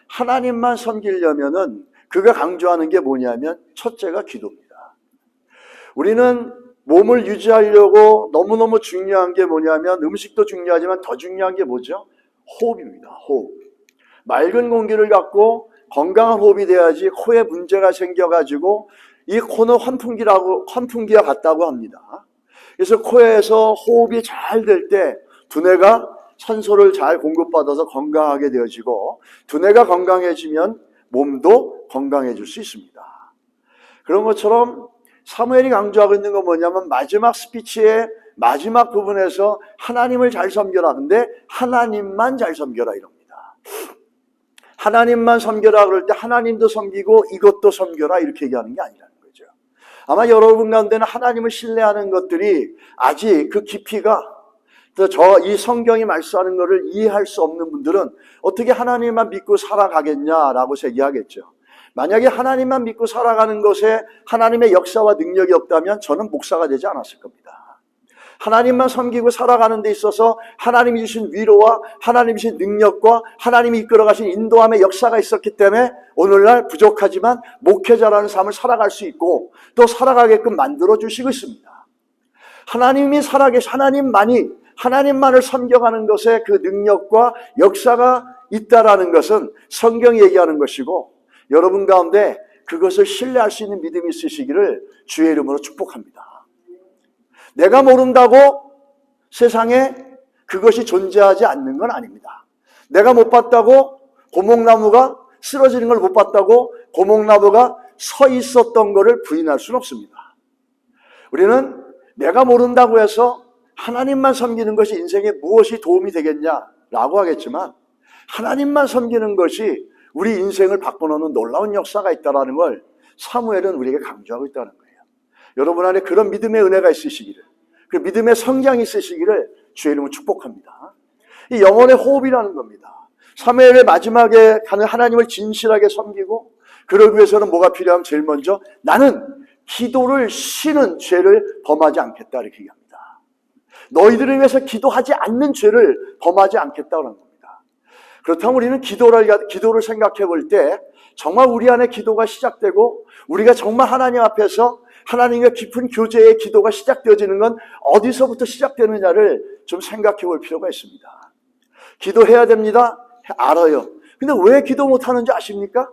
하나님만 섬기려면은 그가 강조하는 게 뭐냐면 첫째가 기도입니다. 우리는 몸을 유지하려고 너무너무 중요한 게 뭐냐면 음식도 중요하지만 더 중요한 게 뭐죠? 호흡입니다. 호흡. 맑은 공기를 갖고 건강한 호흡이 돼야지 코에 문제가 생겨가지고 이 코는 환풍기와 같다고 합니다. 그래서 코에서 호흡이 잘 될 때 두뇌가 산소를 잘 공급받아서 건강하게 되어지고 두뇌가 건강해지면 몸도 건강해질 수 있습니다. 그런 것처럼 사무엘이 강조하고 있는 건 뭐냐면 마지막 스피치의 마지막 부분에서 하나님을 잘 섬겨라. 근데 하나님만 잘 섬겨라 이럽니다. 하나님만 섬겨라 그럴 때 하나님도 섬기고 이것도 섬겨라 이렇게 얘기하는 게 아니라는 거죠. 아마 여러분 가운데는 하나님을 신뢰하는 것들이 아직 그 깊이가 이 성경이 말씀하는 것을 이해할 수 없는 분들은 어떻게 하나님만 믿고 살아가겠냐라고 얘기하겠죠. 만약에 하나님만 믿고 살아가는 것에 하나님의 역사와 능력이 없다면 저는 목사가 되지 않았을 겁니다. 하나님만 섬기고 살아가는 데 있어서 하나님이 주신 위로와 하나님이 주신 능력과 하나님이 이끌어가신 인도함의 역사가 있었기 때문에 오늘날 부족하지만 목회자라는 삶을 살아갈 수 있고 또 살아가게끔 만들어주시고 있습니다. 하나님이 살아계신 하나님만을 섬겨가는 것에 그 능력과 역사가 있다라는 것은 성경이 얘기하는 것이고 여러분 가운데 그것을 신뢰할 수 있는 믿음이 있으시기를 주의 이름으로 축복합니다. 내가 모른다고 세상에 그것이 존재하지 않는 건 아닙니다. 내가 못 봤다고 고목나무가 쓰러지는 걸 못 봤다고 고목나무가 서 있었던 것을 부인할 수는 없습니다. 우리는 내가 모른다고 해서 하나님만 섬기는 것이 인생에 무엇이 도움이 되겠냐라고 하겠지만 하나님만 섬기는 것이 우리 인생을 바꿔놓는 놀라운 역사가 있다는 걸 사무엘은 우리에게 강조하고 있다는 거예요. 여러분 안에 그런 믿음의 은혜가 있으시기를, 그 믿음의 성장이 있으시기를 주의 이름으로 축복합니다. 이 영혼의 호흡이라는 겁니다. 사무엘의 마지막에 가는 하나님을 진실하게 섬기고 그러기 위해서는 뭐가 필요하면 제일 먼저 나는 기도를 쉬는 죄를 범하지 않겠다 이렇게 얘기합니다. 너희들을 위해서 기도하지 않는 죄를 범하지 않겠다는 겁니다. 그렇다면 우리는 기도를 생각해 볼 때 정말 우리 안에 기도가 시작되고 우리가 정말 하나님 앞에서 하나님과 깊은 교제의 기도가 시작되어지는 건 어디서부터 시작되느냐를 좀 생각해 볼 필요가 있습니다. 기도해야 됩니다. 알아요. 근데 왜 기도 못하는지 아십니까?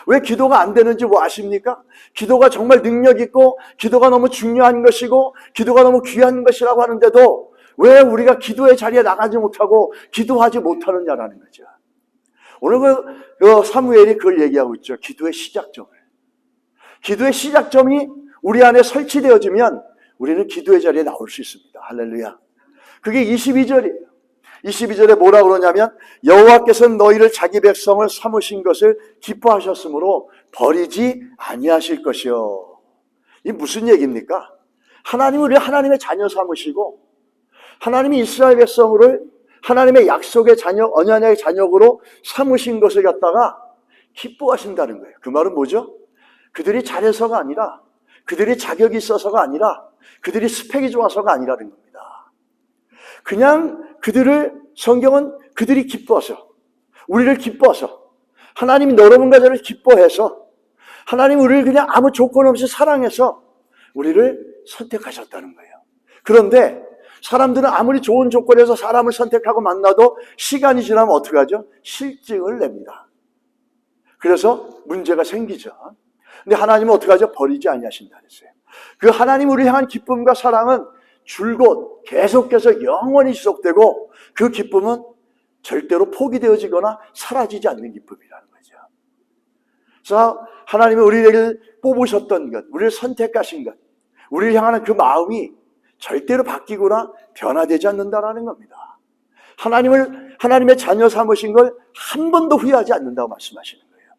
왜 기도가 안 되는지 뭐 아십니까? 기도가 정말 능력 있고 기도가 너무 중요한 것이고 기도가 너무 귀한 것이라고 하는데도 왜 우리가 기도의 자리에 나가지 못하고 기도하지 못하느냐라는 거죠. 오늘 그 사무엘이 그걸 얘기하고 있죠. 기도의 시작점을. 기도의 시작점이 우리 안에 설치되어지면 우리는 기도의 자리에 나올 수 있습니다. 할렐루야. 그게 22절이에요. 22절에 뭐라 그러냐면 여호와께서는 너희를 자기 백성을 삼으신 것을 기뻐하셨으므로 버리지 아니하실 것이요. 이게 무슨 얘기입니까? 하나님은 우리 하나님의 자녀 삼으시고 하나님이 이스라엘 백성을 하나님의 약속의 자녀, 언약의 자녀로 삼으신 것을 갖다가 기뻐하신다는 거예요. 그 말은 뭐죠? 그들이 잘해서가 아니라 그들이 자격이 있어서가 아니라 그들이 스펙이 좋아서가 아니라는 겁니다. 그냥 성경은 그들이 기뻐서 우리를 기뻐서 하나님이 여러분과 저를 기뻐해서 하나님 우리를 그냥 아무 조건 없이 사랑해서 우리를 선택하셨다는 거예요. 그런데 사람들은 아무리 좋은 조건에서 사람을 선택하고 만나도 시간이 지나면 어떻게 하죠? 실증을 냅니다. 그래서 문제가 생기죠. 근데 하나님은 어떻게 하죠? 버리지 아니하신다 그랬어요. 그 하나님 우리를 향한 기쁨과 사랑은 줄곧 계속해서 영원히 지속되고 그 기쁨은 절대로 포기되어지거나 사라지지 않는 기쁨이라는 거죠. 그래서 하나님이 우리를 뽑으셨던 것, 우리를 선택하신 것, 우리를 향하는 그 마음이 절대로 바뀌거나 변화되지 않는다는 겁니다. 하나님의 자녀 삼으신 걸 한 번도 후회하지 않는다고 말씀하시는 거예요.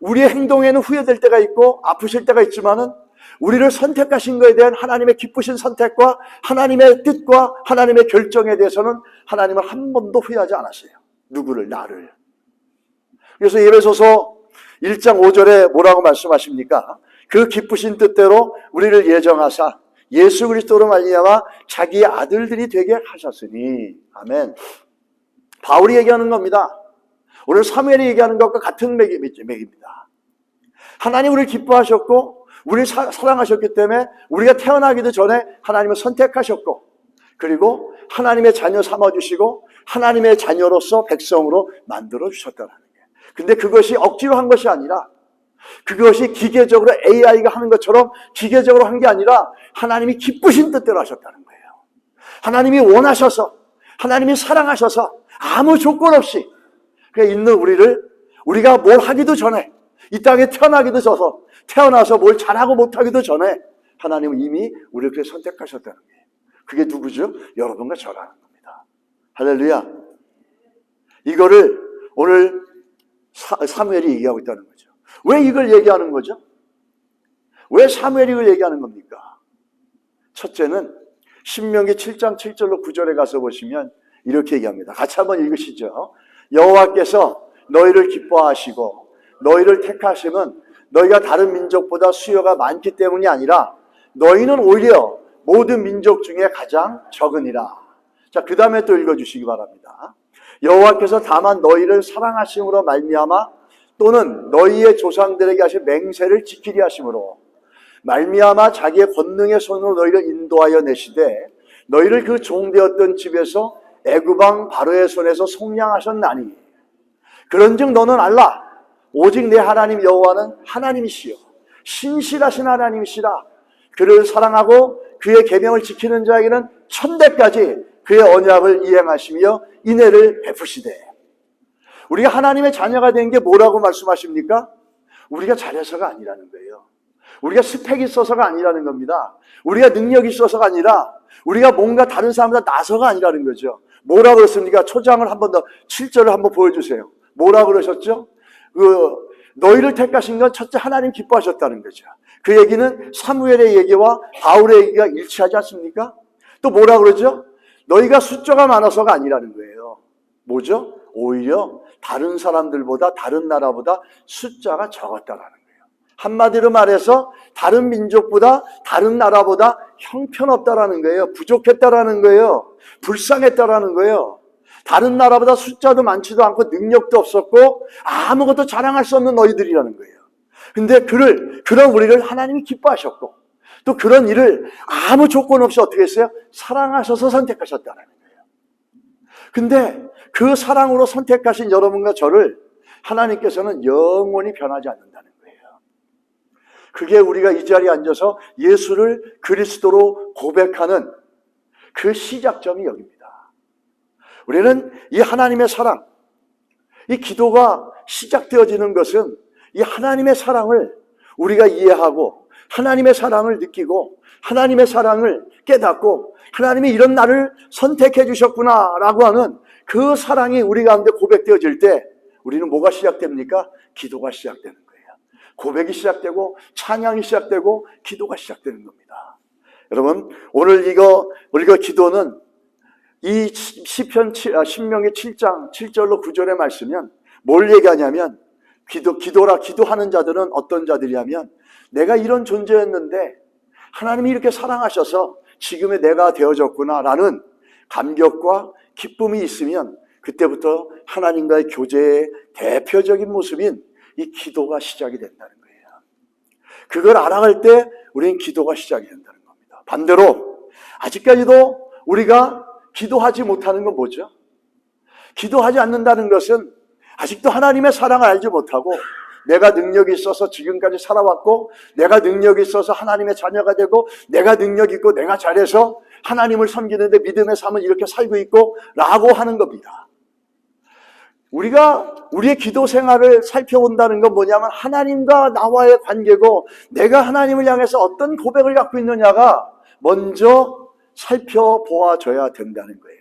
우리의 행동에는 후회될 때가 있고 아프실 때가 있지만은 우리를 선택하신 것에 대한 하나님의 기쁘신 선택과 하나님의 뜻과 하나님의 결정에 대해서는 하나님은 한 번도 후회하지 않았어요. 누구를? 나를. 그래서 에베소서 1장 5절에 뭐라고 말씀하십니까? 그 기쁘신 뜻대로 우리를 예정하사 예수 그리스도로 말미암아 자기의 아들들이 되게 하셨으니. 아멘. 바울이 얘기하는 겁니다. 오늘 사무엘이 얘기하는 것과 같은 맥입니다. 하나님 우리를 기뻐하셨고 우리를 사랑하셨기 때문에 우리가 태어나기도 전에 하나님을 선택하셨고, 그리고 하나님의 자녀 삼아주시고 하나님의 자녀로서 백성으로 만들어주셨다는 거예요. 근데 그것이 억지로 한 것이 아니라, 그것이 기계적으로 AI가 하는 것처럼 기계적으로 한 게 아니라 하나님이 기쁘신 뜻대로 하셨다는 거예요. 하나님이 원하셔서, 하나님이 사랑하셔서 아무 조건 없이 있는 우리가 뭘 하기도 전에, 이 땅에 태어나기도 전에, 태어나서 뭘 잘하고 못하기도 전에 하나님은 이미 우리를 그렇게 선택하셨다는 거예요. 그게 누구죠? 여러분과 저라는 겁니다. 할렐루야. 이거를 오늘 사무엘이 얘기하고 있다는 거죠. 왜 이걸 얘기하는 거죠? 왜 사무엘이 이걸 얘기하는 겁니까? 첫째는 신명기 7장 7절로 9절에 가서 보시면 이렇게 얘기합니다. 같이 한번 읽으시죠. 여호와께서 너희를 기뻐하시고 너희를 택하심은 너희가 다른 민족보다 수요가 많기 때문이 아니라 너희는 오히려 모든 민족 중에 가장 적으니라. 자, 그 다음에 또 읽어주시기 바랍니다. 여호와께서 다만 너희를 사랑하심으로 말미암아 또는 너희의 조상들에게 하신 맹세를 지키리 하심으로 말미암아 자기의 권능의 손으로 너희를 인도하여 내시되 너희를 그 종되었던 집에서 애굽왕 바로의 손에서 속량하셨나니 그런즉 너는 알라. 오직 내 하나님 여호와는 하나님이시요 신실하신 하나님이시라. 그를 사랑하고 그의 계명을 지키는 자에게는 천대까지 그의 언약을 이행하시며 인애를 베푸시되. 우리가 하나님의 자녀가 된 게 뭐라고 말씀하십니까? 우리가 잘해서가 아니라는 거예요. 우리가 스펙이 있어서가 아니라는 겁니다. 우리가 능력이 있어서가 아니라 우리가 뭔가 다른 사람보다 나서가 아니라는 거죠. 뭐라고 그랬습니까? 초장을 한 번 더 7절을 한번 보여주세요. 뭐라고 그러셨죠? 너희를 택하신 건 첫째 하나님 기뻐하셨다는 거죠. 그 얘기는 사무엘의 얘기와 바울의 얘기가 일치하지 않습니까? 또 뭐라고 그러죠? 너희가 숫자가 많아서가 아니라는 거예요. 뭐죠? 오히려 다른 사람들보다, 다른 나라보다 숫자가 적었다라는 거예요. 한마디로 말해서 다른 민족보다, 다른 나라보다 형편없다라는 거예요. 부족했다라는 거예요. 불쌍했다라는 거예요. 다른 나라보다 숫자도 많지도 않고 능력도 없었고 아무것도 자랑할 수 없는 너희들이라는 거예요. 근데 그런 우리를 하나님이 기뻐하셨고 또 그런 일을 아무 조건 없이 어떻게 했어요? 사랑하셔서 선택하셨다는 거예요. 근데 그 사랑으로 선택하신 여러분과 저를 하나님께서는 영원히 변하지 않는다는 거예요. 그게 우리가 이 자리에 앉아서 예수를 그리스도로 고백하는 그 시작점이 여기입니다. 우리는 이 하나님의 사랑, 이 기도가 시작되어지는 것은 이 하나님의 사랑을 우리가 이해하고 하나님의 사랑을 느끼고 하나님의 사랑을 깨닫고 하나님이 이런 나를 선택해 주셨구나라고 하는 그 사랑이 우리 가운데 고백되어질 때 우리는 뭐가 시작됩니까? 기도가 시작되는 거예요. 고백이 시작되고 찬양이 시작되고 기도가 시작되는 겁니다. 여러분, 오늘 우리가 기도는 이 신명기 7장 7절로 9절의 말씀은 뭘 얘기하냐면 기도하는 자들은 어떤 자들이냐면 내가 이런 존재였는데 하나님이 이렇게 사랑하셔서 지금의 내가 되어졌구나라는 감격과 기쁨이 있으면 그때부터 하나님과의 교제의 대표적인 모습인 이 기도가 시작이 된다는 거예요. 그걸 알아갈 때 우리는 기도가 시작이 된다는 겁니다. 반대로 아직까지도 우리가 기도하지 못하는 건 뭐죠? 기도하지 않는다는 것은 아직도 하나님의 사랑을 알지 못하고 내가 능력이 있어서 지금까지 살아왔고 내가 능력이 있어서 하나님의 자녀가 되고 내가 능력이 있고 내가 잘해서 하나님을 섬기는데 믿음의 삶을 이렇게 살고 있고 라고 하는 겁니다. 우리가 우리의 기도 생활을 살펴본다는 건 뭐냐면 하나님과 나와의 관계고 내가 하나님을 향해서 어떤 고백을 갖고 있느냐가 먼저 살펴보아줘야 된다는 거예요.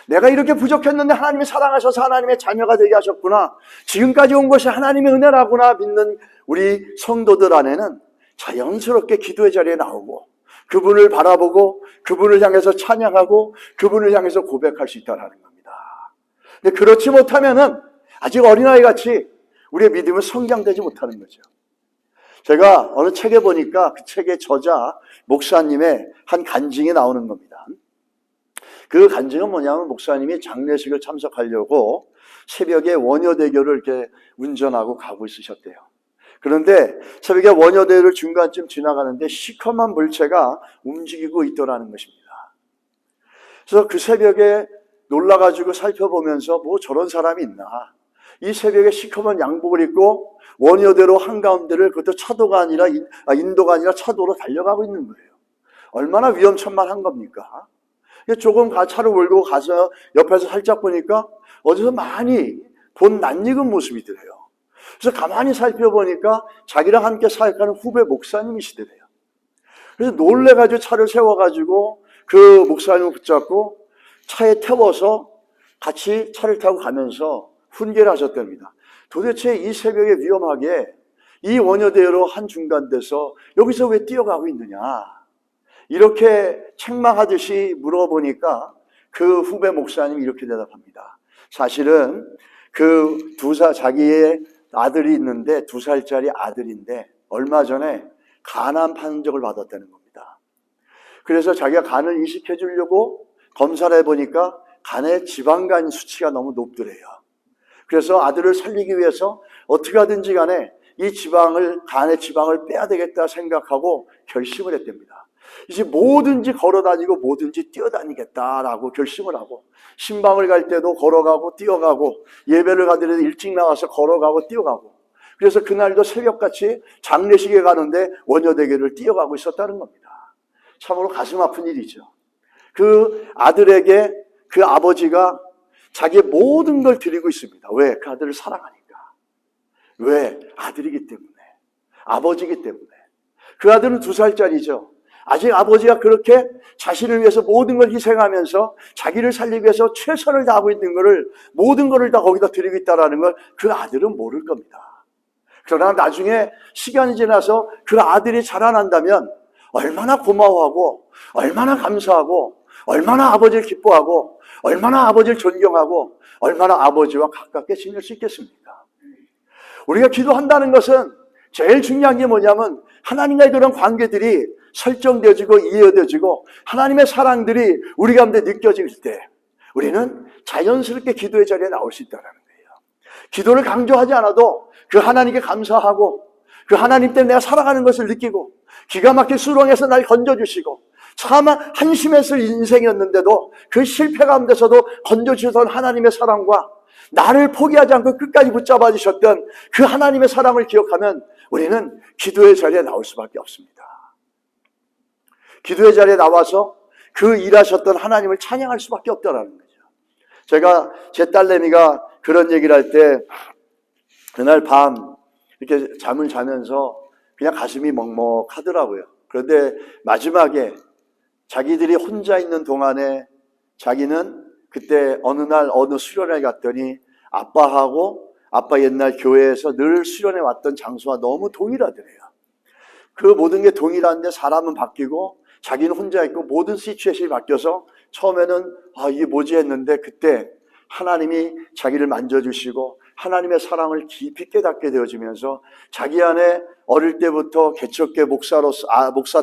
내가 이렇게 부족했는데 하나님이 사랑하셔서 하나님의 자녀가 되게 하셨구나. 지금까지 온 것이 하나님의 은혜라구나 믿는 우리 성도들 안에는 자연스럽게 기도의 자리에 나오고 그분을 바라보고 그분을 향해서 찬양하고 그분을 향해서 고백할 수 있다는 겁니다. 근데 그렇지 못하면은 아직 어린아이 같이 우리의 믿음은 성장되지 못하는 거죠. 제가 어느 책에 보니까 그 책의 저자 목사님의 한 간증이 나오는 겁니다. 그 간증은 뭐냐면 목사님이 장례식을 참석하려고 새벽에 원효대교를 이렇게 운전하고 가고 있으셨대요. 그런데 새벽에 원효대교를 중간쯤 지나가는데 시커먼 물체가 움직이고 있더라는 것입니다. 그래서 그 새벽에 놀라가지고 살펴보면서 뭐 저런 사람이 있나. 이 새벽에 시커먼 양복을 입고 원효대로 한가운데를 그것도 차도가 아니라 인도가 아니라 차도로 달려가고 있는 거예요. 얼마나 위험천만한 겁니까? 조금 차를 몰고 가서 옆에서 살짝 보니까 어디서 많이 본 낯익은 모습이더래요. 그래서 가만히 살펴보니까 자기랑 함께 사역하는 후배 목사님이시더래요. 그래서 놀래가지고 차를 세워가지고 그 목사님을 붙잡고 차에 태워서 같이 차를 타고 가면서 훈계를 하셨답니다. 도대체 이 새벽에 위험하게 이 원효대로 한중간돼서 여기서 왜 뛰어가고 있느냐. 이렇게 책망하듯이 물어보니까 그 후배 목사님이 이렇게 대답합니다. 사실은 그 자기의 아들이 있는데 2살짜리 아들인데 얼마 전에 간암 판정을 받았다는 겁니다. 그래서 자기가 간을 이식해 주려고 검사를 해보니까 간에 지방간 수치가 너무 높더래요. 그래서 아들을 살리기 위해서 어떻게 하든지 간에 이 간의 지방을 빼야 되겠다 생각하고 결심을 했답니다. 이제 뭐든지 걸어다니고 뭐든지 뛰어다니겠다라고 결심을 하고 신방을 갈 때도 걸어가고 뛰어가고 예배를 가더라도 일찍 나와서 걸어가고 뛰어가고 그래서 그날도 새벽같이 장례식에 가는데 원효대교를 뛰어가고 있었다는 겁니다. 참으로 가슴 아픈 일이죠. 그 아들에게 그 아버지가 자기의 모든 걸 드리고 있습니다. 왜? 그 아들을 사랑하니까. 왜? 아들이기 때문에. 아버지이기 때문에. 그 아들은 2살짜리죠. 아직 아버지가 그렇게 자신을 위해서 모든 걸 희생하면서 자기를 살리기 위해서 최선을 다하고 있는 것을 모든 것을 다 거기다 드리고 있다는 걸 그 아들은 모를 겁니다. 그러나 나중에 시간이 지나서 그 아들이 자라난다면 얼마나 고마워하고 얼마나 감사하고 얼마나 아버지를 기뻐하고 얼마나 아버지를 존경하고 얼마나 아버지와 가깝게 지낼 수 있겠습니까? 우리가 기도한다는 것은 제일 중요한 게 뭐냐면 하나님과의 그런 관계들이 설정되어지고 이해되어지고 하나님의 사랑들이 우리 가운데 느껴질 때 우리는 자연스럽게 기도의 자리에 나올 수 있다는 거예요. 기도를 강조하지 않아도 그 하나님께 감사하고 그 하나님 때문에 내가 살아가는 것을 느끼고 기가 막힌 수렁에서 날 건져주시고 참 한심했을 인생이었는데도 그 실패 가운데서도 건져주셨던 하나님의 사랑과 나를 포기하지 않고 끝까지 붙잡아 주셨던 그 하나님의 사랑을 기억하면 우리는 기도의 자리에 나올 수밖에 없습니다. 기도의 자리에 나와서 그 일하셨던 하나님을 찬양할 수밖에 없다는 거죠. 제가 제 딸내미가 그런 얘기를 할 때 그날 밤 이렇게 잠을 자면서 그냥 가슴이 먹먹하더라고요. 그런데 마지막에 자기들이 혼자 있는 동안에 자기는 그때 어느 날 어느 수련회 갔더니 아빠 옛날 교회에서 늘 수련회 왔던 장소와 너무 동일하더래요. 그 모든 게 동일한데 사람은 바뀌고 자기는 혼자 있고 모든 시츄에이션이 바뀌어서 처음에는 이게 뭐지 했는데 그때 하나님이 자기를 만져주시고 하나님의 사랑을 깊이 깨닫게 되어지면서 자기 안에 어릴 때부터 개척교 목사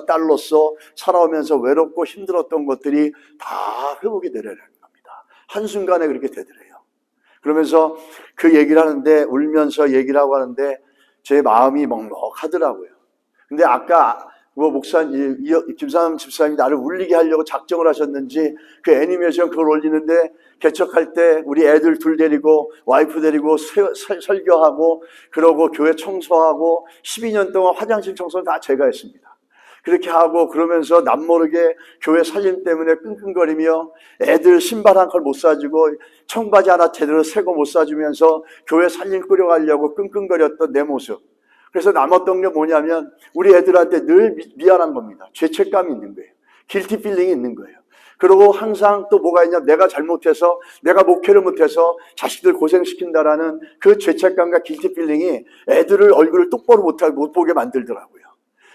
딸로서 살아오면서 외롭고 힘들었던 것들이 다 회복이 되려는 겁니다. 한순간에 그렇게 되더래요. 그러면서 그 얘기를 하는데 울면서 얘기를 하고 하는데 제 마음이 먹먹하더라고요. 근데 아까 목사님, 김삼 집사님이 나를 울리게 하려고 작정을 하셨는지 그 애니메이션 그걸 올리는데 개척할 때 우리 애들 둘 데리고 와이프 데리고 설교하고 그러고 교회 청소하고 12년 동안 화장실 청소는 다 제가 했습니다. 그렇게 하고 그러면서 남모르게 교회 살림 때문에 끙끙거리며 애들 신발 한 컬 못 사주고 청바지 하나 제대로 새거 못 사주면서 교회 살림 꾸려가려고 끙끙거렸던 내 모습. 그래서 남았던 게 뭐냐면 우리 애들한테 늘 미안한 겁니다. 죄책감이 있는 거예요. 길티 필링이 있는 거예요. 그리고 항상 또 뭐가 있냐, 내가 잘못해서 내가 목회를 못해서 자식들 고생시킨다라는 그 죄책감과 길티 필링이 애들을 얼굴을 똑바로 못 보게 만들더라고요.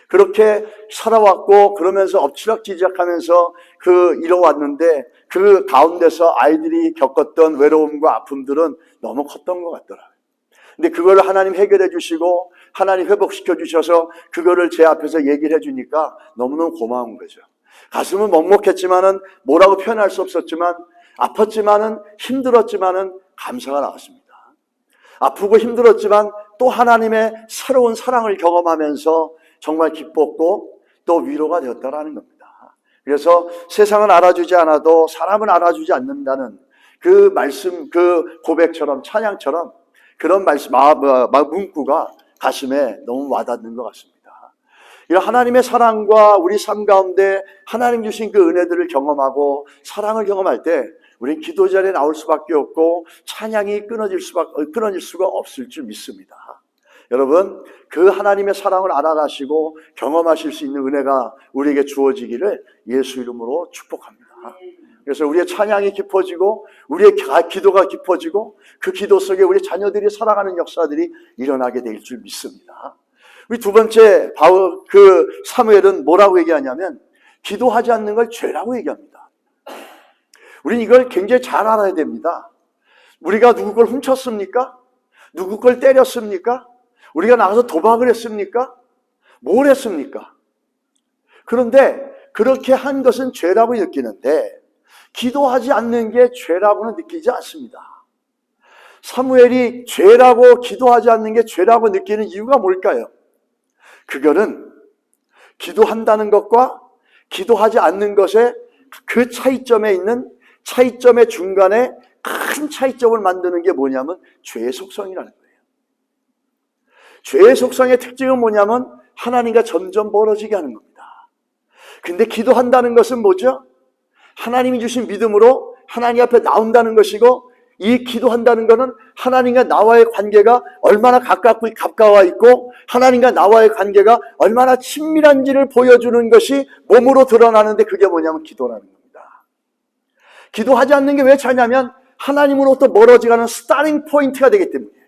그렇게 살아왔고 그러면서 엎치락뒤치락하면서 이뤄왔는데 그 가운데서 아이들이 겪었던 외로움과 아픔들은 너무 컸던 것 같더라고요. 근데 그걸 하나님 해결해 주시고 하나님 회복시켜 주셔서 그거를 제 앞에서 얘기를 해 주니까 너무너무 고마운 거죠. 가슴은 먹먹했지만은 뭐라고 표현할 수 없었지만, 아팠지만은 힘들었지만은 감사가 나왔습니다. 아프고 힘들었지만 또 하나님의 새로운 사랑을 경험하면서 정말 기뻤고 또 위로가 되었다라는 겁니다. 그래서 세상은 알아주지 않아도 사람은 알아주지 않는다는 그 말씀, 그 고백처럼, 찬양처럼 그런 말씀, 문구가 가슴에 너무 와닿는 것 같습니다. 이런 하나님의 사랑과 우리 삶 가운데 하나님 주신 그 은혜들을 경험하고 사랑을 경험할 때 우리는 기도 자리에 나올 수밖에 없고 찬양이 끊어질 수가 없을 줄 믿습니다. 여러분, 그 하나님의 사랑을 알아가시고 경험하실 수 있는 은혜가 우리에게 주어지기를 예수 이름으로 축복합니다. 그래서 우리의 찬양이 깊어지고 우리의 기도가 깊어지고 그 기도 속에 우리 자녀들이 살아가는 역사들이 일어나게 될 줄 믿습니다. 우리 두 번째 사무엘은 뭐라고 얘기하냐면 기도하지 않는 걸 죄라고 얘기합니다. 우리는 이걸 굉장히 잘 알아야 됩니다. 우리가 누구 걸 훔쳤습니까? 누구 걸 때렸습니까? 우리가 나가서 도박을 했습니까? 뭘 했습니까? 그런데 그렇게 한 것은 죄라고 느끼는데 기도하지 않는 게 죄라고는 느끼지 않습니다. 사무엘이 죄라고 기도하지 않는 게 죄라고 느끼는 이유가 뭘까요? 그거는 기도한다는 것과 기도하지 않는 것의 그 차이점에 있는 차이점의 중간에 큰 차이점을 만드는 게 뭐냐면 죄의 속성이라는 거예요. 죄의 속성의 특징은 뭐냐면 하나님과 점점 멀어지게 하는 겁니다. 근데 기도한다는 것은 뭐죠? 하나님이 주신 믿음으로 하나님 앞에 나온다는 것이고, 이 기도한다는 것은 하나님과 나와의 관계가 얼마나 가까워 있고 하나님과 나와의 관계가 얼마나 친밀한지를 보여주는 것이 몸으로 드러나는데 그게 뭐냐면 기도라는 겁니다. 기도하지 않는 게 왜 죄냐면 하나님으로부터 멀어지가는 스타팅 포인트가 되기 때문이에요.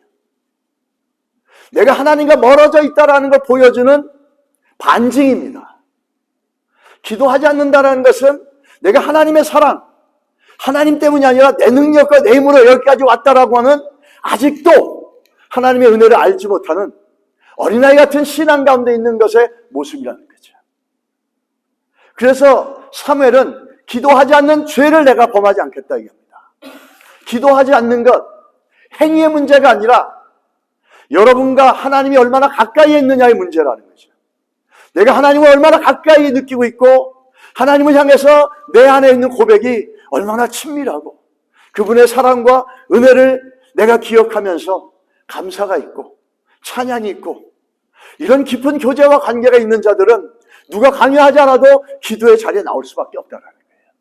내가 하나님과 멀어져 있다는 걸 보여주는 반증입니다. 기도하지 않는다는 것은 내가 하나님의 사랑, 하나님 때문이 아니라 내 능력과 내 힘으로 여기까지 왔다라고 하는 아직도 하나님의 은혜를 알지 못하는 어린아이 같은 신앙 가운데 있는 것의 모습이라는 거죠. 그래서 사무엘은 기도하지 않는 죄를 내가 범하지 않겠다 얘기합니다. 기도하지 않는 것, 행위의 문제가 아니라 여러분과 하나님이 얼마나 가까이 있느냐의 문제라는 거죠. 내가 하나님을 얼마나 가까이 느끼고 있고 하나님을 향해서 내 안에 있는 고백이 얼마나 친밀하고 그분의 사랑과 은혜를 내가 기억하면서 감사가 있고 찬양이 있고 이런 깊은 교제와 관계가 있는 자들은 누가 강요하지 않아도 기도의 자리에 나올 수밖에 없다는 거예요.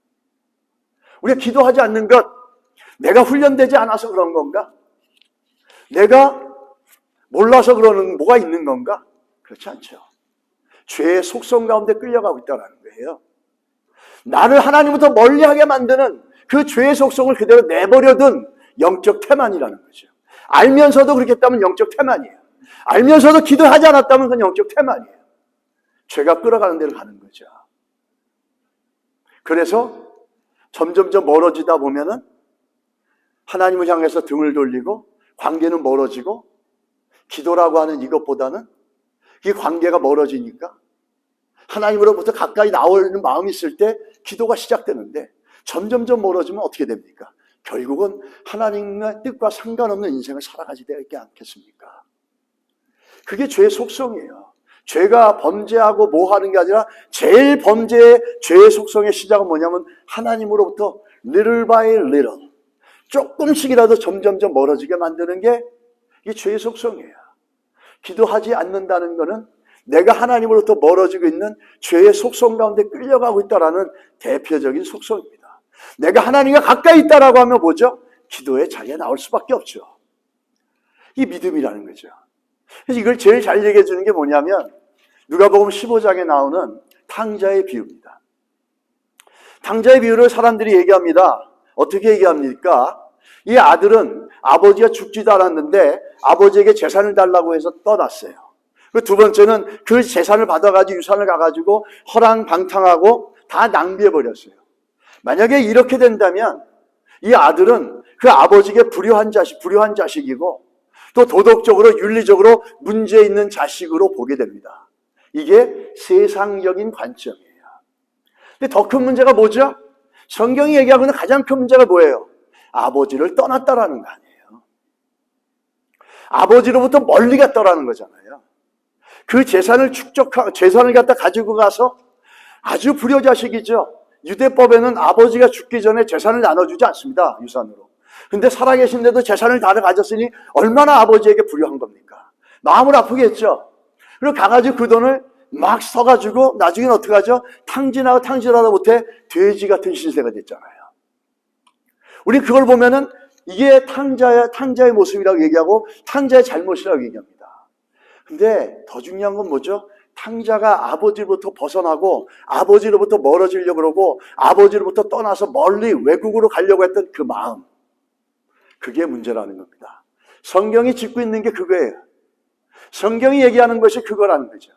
우리가 기도하지 않는 것, 내가 훈련되지 않아서 그런 건가? 내가 몰라서 그러는 뭐가 있는 건가? 그렇지 않죠. 죄의 속성 가운데 끌려가고 있다는 거예요. 나를 하나님부터 멀리하게 만드는 그 죄의 속성을 그대로 내버려둔 영적 태만이라는 거죠. 알면서도 그렇게 했다면 영적 태만이에요. 알면서도 기도하지 않았다면 그건 영적 태만이에요. 죄가 끌어가는 대로 가는 거죠. 그래서 점점점 멀어지다 보면은 하나님을 향해서 등을 돌리고 관계는 멀어지고 기도라고 하는 이것보다는 이 관계가 멀어지니까 하나님으로부터 가까이 나오는 마음이 있을 때 기도가 시작되는데 점점점 멀어지면 어떻게 됩니까? 결국은 하나님의 뜻과 상관없는 인생을 살아가지 되지 않겠습니까? 그게 죄의 속성이에요. 죄가 범죄하고 뭐 하는 게 아니라 제일 죄의 속성의 시작은 뭐냐면 하나님으로부터 little by little 조금씩이라도 점점점 멀어지게 만드는 게 이게 죄의 속성이에요. 기도하지 않는다는 것은 내가 하나님으로부터 멀어지고 있는 죄의 속성 가운데 끌려가고 있다는 대표적인 속성입니다. 내가 하나님과 가까이 있다라고 하면 뭐죠? 기도의 자리에 나올 수밖에 없죠. 이 믿음이라는 거죠. 그래서 이걸 제일 잘 얘기해 주는 게 뭐냐면 누가복음 15장에 나오는 탕자의 비유입니다. 탕자의 비유를 사람들이 얘기합니다. 어떻게 얘기합니까? 이 아들은 아버지가 죽지도 않았는데 아버지에게 재산을 달라고 해서 떠났어요. 그 두 번째는 그 재산을 받아가지고 유산을 가가지고 허랑방탕하고 다 낭비해버렸어요. 만약에 이렇게 된다면 이 아들은 그 아버지에게 불효한 자식이고 또 도덕적으로 윤리적으로 문제 있는 자식으로 보게 됩니다. 이게 세상적인 관점이에요. 근데 더 큰 문제가 뭐죠? 성경이 얘기하고 있는 가장 큰 문제가 뭐예요? 아버지를 떠났다라는 거 아니에요. 아버지로부터 멀리 갔다라는 거잖아요. 그 재산을 재산을 갖다 가지고 가서 아주 불효자식이죠. 유대법에는 아버지가 죽기 전에 재산을 나눠주지 않습니다. 유산으로. 근데 살아계신데도 재산을 다 가졌으니 얼마나 아버지에게 불효한 겁니까? 마음을 아프게 했죠. 그리고 가가지고 그 돈을 막 써가지고 나중에는 어떻게 하죠? 탕진하다 못해 돼지 같은 신세가 됐잖아요. 우리 그걸 보면은 이게 탕자의 모습이라고 얘기하고 탕자의 잘못이라고 얘기합니다. 근데 더 중요한 건 뭐죠? 탕자가 아버지로부터 벗어나고 아버지로부터 멀어지려고 그러고 아버지로부터 떠나서 멀리 외국으로 가려고 했던 그 마음, 그게 문제라는 겁니다. 성경이 짚고 있는 게 그거예요. 성경이 얘기하는 것이 그거라는 거죠.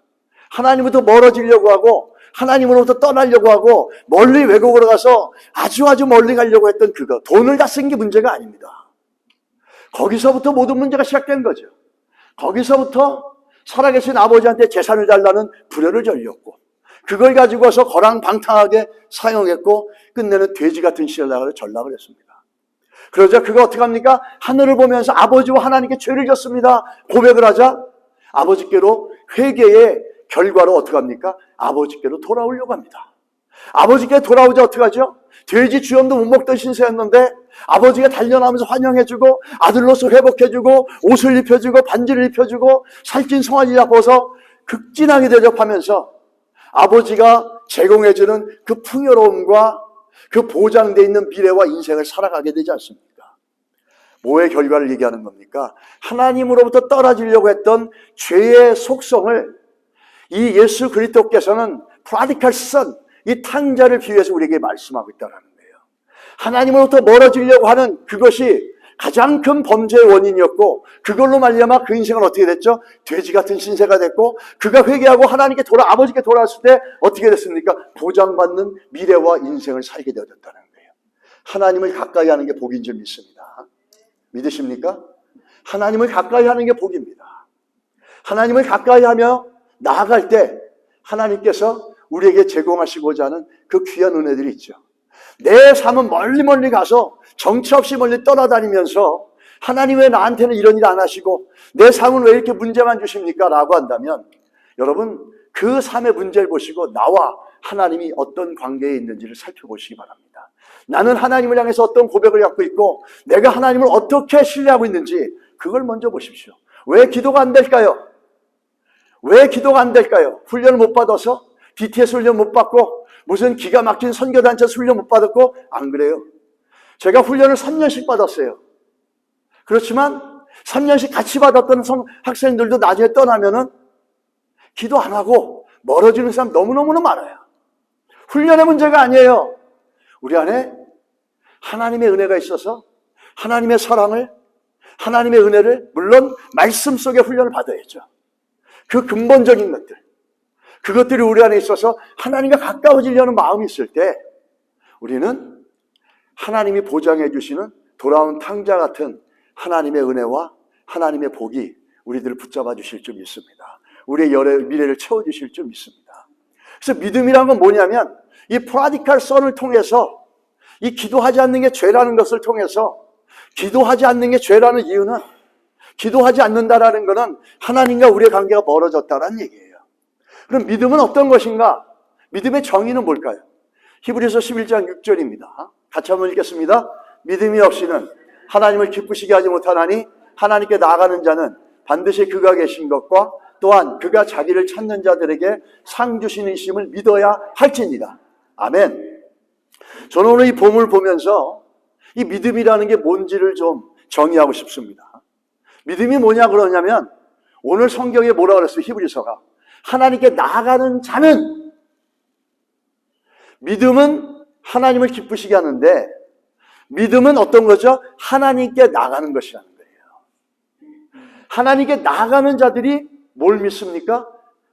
하나님부터 멀어지려고 하고 하나님으로부터 떠나려고 하고 멀리 외국으로 가서 아주 멀리 가려고 했던 그거, 돈을 다 쓴 게 문제가 아닙니다. 거기서부터 모든 문제가 시작된 거죠. 거기서부터 살아계신 아버지한테 재산을 달라는 불효를 저질렀고 그걸 가지고 와서 거랑방탕하게 사용했고 끝내는 돼지 같은 신랑을 전락을 했습니다. 그러자 그가 어떻게 합니까? 하늘을 보면서 아버지와 하나님께 죄를 졌습니다. 고백을 하자 아버지께로 회개의 결과로 어떻게 합니까? 아버지께로 돌아오려고 합니다. 아버지께 돌아오자 어떻게 하죠? 돼지 주염도 못 먹던 신세였는데 아버지가 달려나오면서 환영해주고 아들로서 회복해주고 옷을 입혀주고 반지를 입혀주고 살찐 송아지 잡아서 극진하게 대접하면서 아버지가 제공해주는 그 풍요로움과 그 보장되어 있는 미래와 인생을 살아가게 되지 않습니까? 뭐의 결과를 얘기하는 겁니까? 하나님으로부터 떨어지려고 했던 죄의 속성을 이 예수 그리스도께서는 프라디칼 선, 이 탕자를 비유해서 우리에게 말씀하고 있다는 거예요. 하나님으로부터 멀어지려고 하는 그것이 가장 큰 범죄의 원인이었고 그걸로 말미암아 그 인생은 어떻게 됐죠? 돼지 같은 신세가 됐고 그가 회개하고 하나님께 아버지께 돌아왔을 때 어떻게 됐습니까? 보장받는 미래와 인생을 살게 되었다는 거예요. 하나님을 가까이 하는 게 복인 줄 믿습니다. 믿으십니까? 하나님을 가까이 하는 게 복입니다. 하나님을 가까이 하며 나아갈 때 하나님께서 우리에게 제공하시고자 하는 그 귀한 은혜들이 있죠. 내 삶은 멀리 가서 정처 없이 멀리 떠나다니면서 하나님 왜 나한테는 이런 일 안 하시고 내 삶은 왜 이렇게 문제만 주십니까? 라고 한다면 여러분 그 삶의 문제를 보시고 나와 하나님이 어떤 관계에 있는지를 살펴보시기 바랍니다. 나는 하나님을 향해서 어떤 고백을 갖고 있고 내가 하나님을 어떻게 신뢰하고 있는지 그걸 먼저 보십시오. 왜 기도가 안 될까요? 왜 기도가 안 될까요? 훈련을 못 받아서? DTS 훈련 못 받고 무슨 기가 막힌 선교단체 훈련 못 받았고 안 그래요. 제가 훈련을 3년씩 받았어요. 그렇지만 3년씩 같이 받았던 학생들도 나중에 떠나면은 기도 안 하고 멀어지는 사람 너무너무 많아요. 훈련의 문제가 아니에요. 우리 안에 하나님의 은혜가 있어서 하나님의 사랑을, 하나님의 은혜를 물론 말씀 속에 훈련을 받아야죠. 그 근본적인 것들, 그것들이 우리 안에 있어서 하나님과 가까워지려는 마음이 있을 때 우리는 하나님이 보장해 주시는 돌아온 탕자 같은 하나님의 은혜와 하나님의 복이 우리들을 붙잡아 주실 줄 믿습니다. 우리의 미래를 채워주실 줄 믿습니다. 그래서 믿음이란 건 뭐냐면 이 프라디칼 선을 통해서 이 기도하지 않는 게 죄라는 것을 통해서 기도하지 않는 게 죄라는 이유는 기도하지 않는다라는 것은 하나님과 우리의 관계가 멀어졌다는 얘기예요. 그럼 믿음은 어떤 것인가? 믿음의 정의는 뭘까요? 히브리서 11장 6절입니다. 같이 한번 읽겠습니다. 믿음이 없이는 하나님을 기쁘시게 하지 못하나니 하나님께 나아가는 자는 반드시 그가 계신 것과 또한 그가 자기를 찾는 자들에게 상 주시는 이심을 믿어야 할지니라. 아멘. 저는 오늘 이 본문을 보면서 이 믿음이라는 게 뭔지를 좀 정의하고 싶습니다. 믿음이 뭐냐 그러냐면 오늘 성경에 뭐라 그랬어요? 히브리서가 하나님께 나아가는 자는, 믿음은 하나님을 기쁘시게 하는데 믿음은 어떤 거죠? 하나님께 나가는 것이라는 거예요. 하나님께 나가는 자들이 뭘 믿습니까?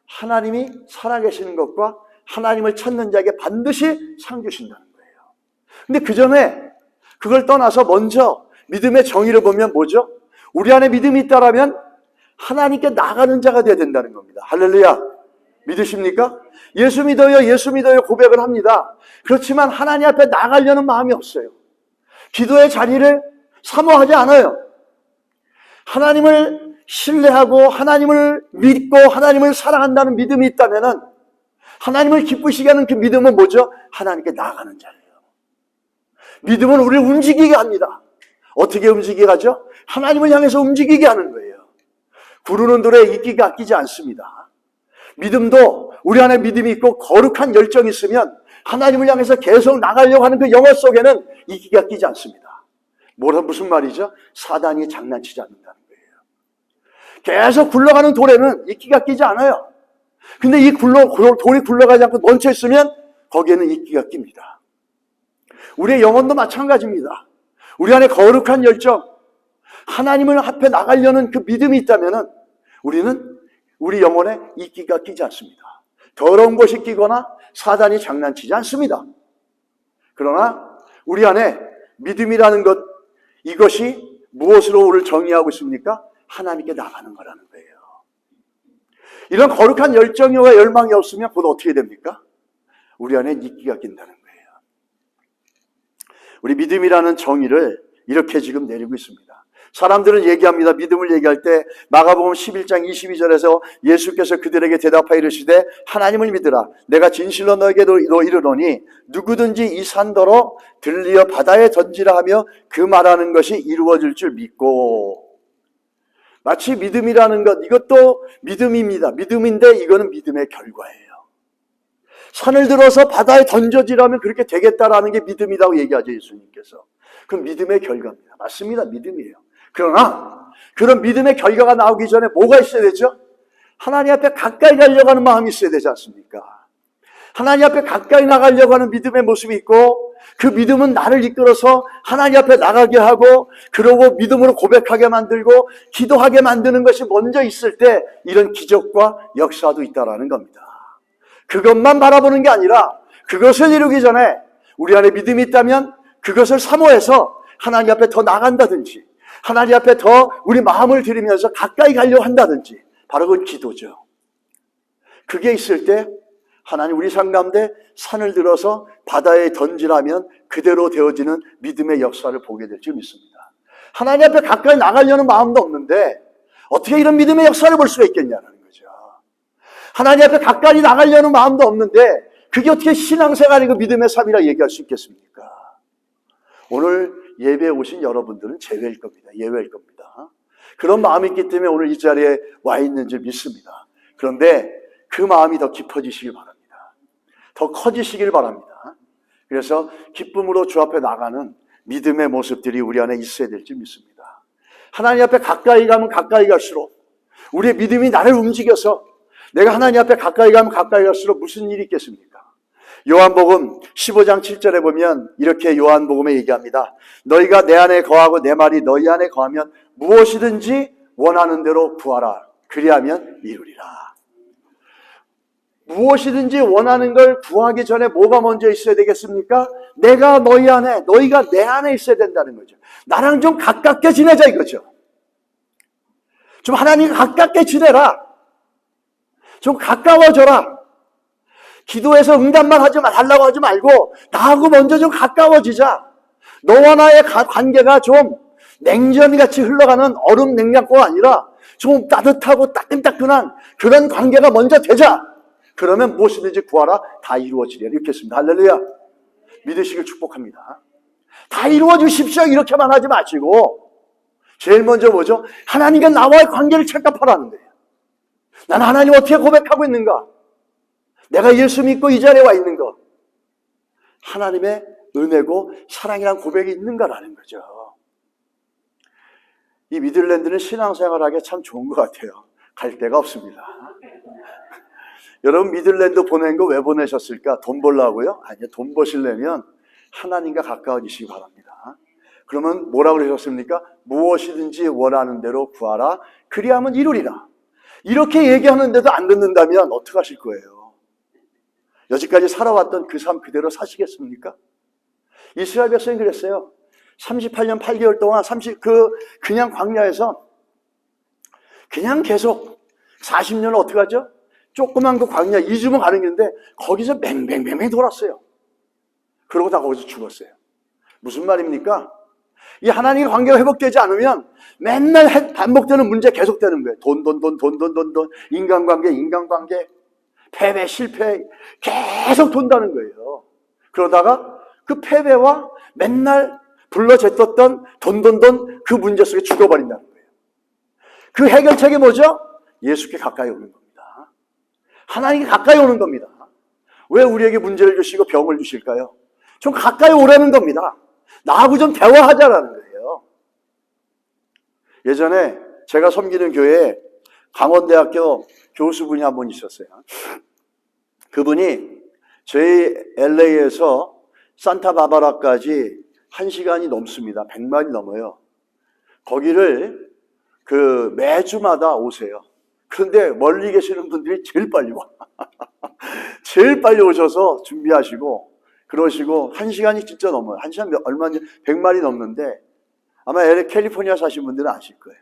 하나님이 살아계시는 것과 하나님을 찾는 자에게 반드시 상 주신다는 거예요. 근데 그 전에 그걸 떠나서 먼저 믿음의 정의를 보면 뭐죠? 우리 안에 믿음이 있다라면 하나님께 나가는 자가 되어야 된다는 겁니다. 할렐루야. 믿으십니까? 예수 믿어요, 예수 믿어요 고백을 합니다. 그렇지만 하나님 앞에 나가려는 마음이 없어요. 기도의 자리를 사모하지 않아요. 하나님을 신뢰하고 하나님을 믿고 하나님을 사랑한다는 믿음이 있다면은 하나님을 기쁘시게 하는 그 믿음은 뭐죠? 하나님께 나아가는 자예요. 믿음은 우리를 움직이게 합니다. 어떻게 움직이게 하죠? 하나님을 향해서 움직이게 하는 거예요. 구르는 돌에 이끼가 아끼지 않습니다. 믿음도 우리 안에 믿음이 있고 거룩한 열정이 있으면 하나님을 향해서 계속 나가려고 하는 그 영혼 속에는 이끼가 끼지 않습니다. 무슨 말이죠? 사단이 장난치지 않는다는 거예요. 계속 굴러가는 돌에는 이끼가 끼지 않아요. 근데 이 돌이 굴러가지 않고 멈춰 있으면 거기에는 이끼가 낍니다. 우리의 영혼도 마찬가지입니다. 우리 안에 거룩한 열정, 하나님을 앞에 나가려는 그 믿음이 있다면 우리는 우리 영혼에 이끼가 끼지 않습니다. 더러운 것이 끼거나 사단이 장난치지 않습니다. 그러나 우리 안에 믿음이라는 것, 이것이 무엇으로 우리를 정의하고 있습니까? 하나님께 나가는 거라는 거예요. 이런 거룩한 열정과 열망이 없으면 곧 어떻게 됩니까? 우리 안에 이끼가 낀다는 거예요. 우리 믿음이라는 정의를 이렇게 지금 내리고 있습니다. 사람들은 얘기합니다. 믿음을 얘기할 때 마가복음 11장 22절에서 예수께서 그들에게 대답하여 이르시되 하나님을 믿으라. 내가 진실로 너에게도 이르노니 누구든지 이 산더러 들리어 바다에 던지라 하며 그 말하는 것이 이루어질 줄 믿고. 마치 믿음이라는 것, 이것도 믿음입니다. 믿음인데 이거는 믿음의 결과예요. 산을 들어서 바다에 던져지라면 그렇게 되겠다라는 게 믿음이라고 얘기하죠, 예수님께서. 그건 믿음의 결과입니다. 맞습니다. 믿음이에요. 그러나 그런 믿음의 결과가 나오기 전에 뭐가 있어야 되죠? 하나님 앞에 가까이 가려고 하는 마음이 있어야 되지 않습니까? 하나님 앞에 가까이 나가려고 하는 믿음의 모습이 있고 그 믿음은 나를 이끌어서 하나님 앞에 나가게 하고 그러고 믿음으로 고백하게 만들고 기도하게 만드는 것이 먼저 있을 때 이런 기적과 역사도 있다라는 겁니다. 그것만 바라보는 게 아니라 그것을 이루기 전에 우리 안에 믿음이 있다면 그것을 사모해서 하나님 앞에 더 나간다든지 하나님 앞에 더 우리 마음을 들이면서 가까이 가려고 한다든지 바로 그건 기도죠. 그게 있을 때 하나님 우리 삶 가운데 산을 들어서 바다에 던지라면 그대로 되어지는 믿음의 역사를 보게 될 줄 믿습니다. 하나님 앞에 가까이 나가려는 마음도 없는데 어떻게 이런 믿음의 역사를 볼 수가 있겠냐는 거죠. 하나님 앞에 가까이 나가려는 마음도 없는데 그게 어떻게 신앙생활이고 믿음의 삶이라 얘기할 수 있겠습니까? 오늘 예배에 오신 여러분들은 제외일 겁니다. 예외일 겁니다. 그런 마음이 있기 때문에 오늘 이 자리에 와 있는 줄 믿습니다. 그런데 그 마음이 더 깊어지시길 바랍니다. 더 커지시길 바랍니다. 그래서 기쁨으로 주 앞에 나가는 믿음의 모습들이 우리 안에 있어야 될 줄 믿습니다. 하나님 앞에 가까이 가면 가까이 갈수록 우리의 믿음이 나를 움직여서 내가 하나님 앞에 가까이 가면 가까이 갈수록 무슨 일이 있겠습니까? 요한복음 15장 7절에 보면 이렇게 요한복음에 얘기합니다. 너희가 내 안에 거하고 내 말이 너희 안에 거하면 무엇이든지 원하는 대로 구하라. 그리하면 이루리라. 무엇이든지 원하는 걸 구하기 전에 뭐가 먼저 있어야 되겠습니까? 내가 너희 안에, 너희가 내 안에 있어야 된다는 거죠. 나랑 좀 가깝게 지내자 이거죠. 좀 하나님 가깝게 지내라. 좀 가까워져라. 기도해서 응답만 하지 말라고 하지 말고 나하고 먼저 좀 가까워지자. 너와 나의 관계가 좀 냉전같이 흘러가는 얼음 냉장고가 아니라 좀 따뜻하고 따끈따끈한 그런 관계가 먼저 되자. 그러면 무엇이든지 구하라 다 이루어지리라. 이렇게 했습니다. 할렐루야. 믿으시길 축복합니다. 다 이루어 주십시오 이렇게만 하지 마시고 제일 먼저 뭐죠? 하나님과 나와의 관계를 체크하라는 거예요. 나는 하나님 어떻게 고백하고 있는가? 내가 예수 믿고 이 자리에 와 있는 것. 하나님의 은혜고 사랑이란 고백이 있는가라는 거죠. 이 미들랜드는 신앙생활하기 참 좋은 것 같아요. 갈 데가 없습니다. 여러분 미들랜드 보낸 거 왜 보내셨을까? 돈 벌라고요? 아니요. 돈 버시려면 하나님과 가까워지시기 바랍니다. 그러면 뭐라고 그러셨습니까? 무엇이든지 원하는 대로 구하라. 그리하면 이루리라. 이렇게 얘기하는데도 안 듣는다면 어떻게 하실 거예요? 여지까지 살아왔던 그 삶 그대로 사시겠습니까? 이스라엘 백성이 그랬어요. 38년 8개월 동안 그냥 광야에서 그냥 계속 40년을 어떻게 하죠? 조그만 그 광야 2주만 가는 길인데 거기서 맹맹맹맹 돌았어요. 그러고 다 거기서 죽었어요. 무슨 말입니까? 이 하나님의 관계가 회복되지 않으면 맨날 반복되는 문제 계속되는 거예요. 돈, 인간관계, 패배, 실패 계속 돈다는 거예요. 그러다가 그 패배와 맨날 불러제떴던 돈 그 문제 속에 죽어버린다는 거예요. 그 해결책이 뭐죠? 예수께 가까이 오는 겁니다. 하나님께 가까이 오는 겁니다. 왜 우리에게 문제를 주시고 병을 주실까요? 좀 가까이 오라는 겁니다. 나하고 좀 대화하자라는 거예요. 예전에 제가 섬기는 교회에 강원대학교 교수분이 한 분 있었어요. 그분이 저희 LA에서 산타바바라까지 1시간이 넘습니다. 100마일이 넘어요. 거기를 매주마다 오세요. 그런데 멀리 계시는 분들이 제일 빨리 와. 제일 빨리 오셔서 준비하시고 그러시고 1시간이 진짜 넘어요. 1시간 얼마인지 100마일이 넘는데 아마 LA 캘리포니아 사신 분들은 아실 거예요.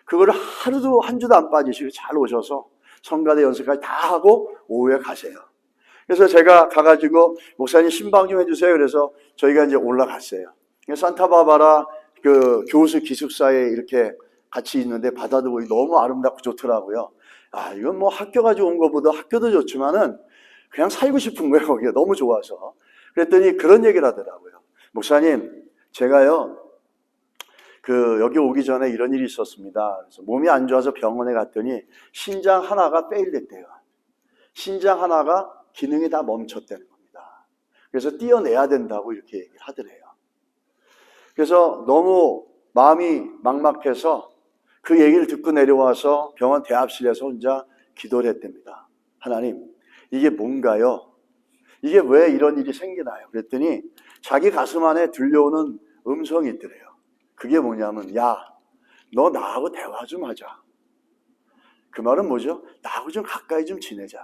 그거를 하루도 한 주도 안 빠지시고 잘 오셔서 성가대 연습까지 다 하고 오후에 가세요. 그래서 제가 가가지고 목사님 신방 좀 해주세요. 그래서 저희가 이제 올라갔어요. 산타바바라 그 교수 기숙사에 이렇게 같이 있는데 바다도 보기 너무 아름답고 좋더라고요. 아, 이건 뭐 학교 가지고 온 것보다 학교도 좋지만은 그냥 살고 싶은 거예요. 거기가 너무 좋아서. 그랬더니 그런 얘기를 하더라고요. 목사님, 제가요, 여기 오기 전에 이런 일이 있었습니다. 그래서 몸이 안 좋아서 병원에 갔더니 신장 하나가 페일됐대요. 신장 하나가 기능이 다 멈췄다는 겁니다. 그래서 떼어내야 된다고 이렇게 얘기를 하더래요. 그래서 너무 마음이 막막해서 그 얘기를 듣고 내려와서 병원 대합실에서 혼자 기도를 했답니다. 하나님, 이게 뭔가요? 이게 왜 이런 일이 생기나요? 그랬더니 자기 가슴 안에 들려오는 음성이 있더래요. 그게 뭐냐면, 야, 너 나하고 대화 좀 하자. 그 말은 뭐죠? 나하고 좀 가까이 좀 지내자.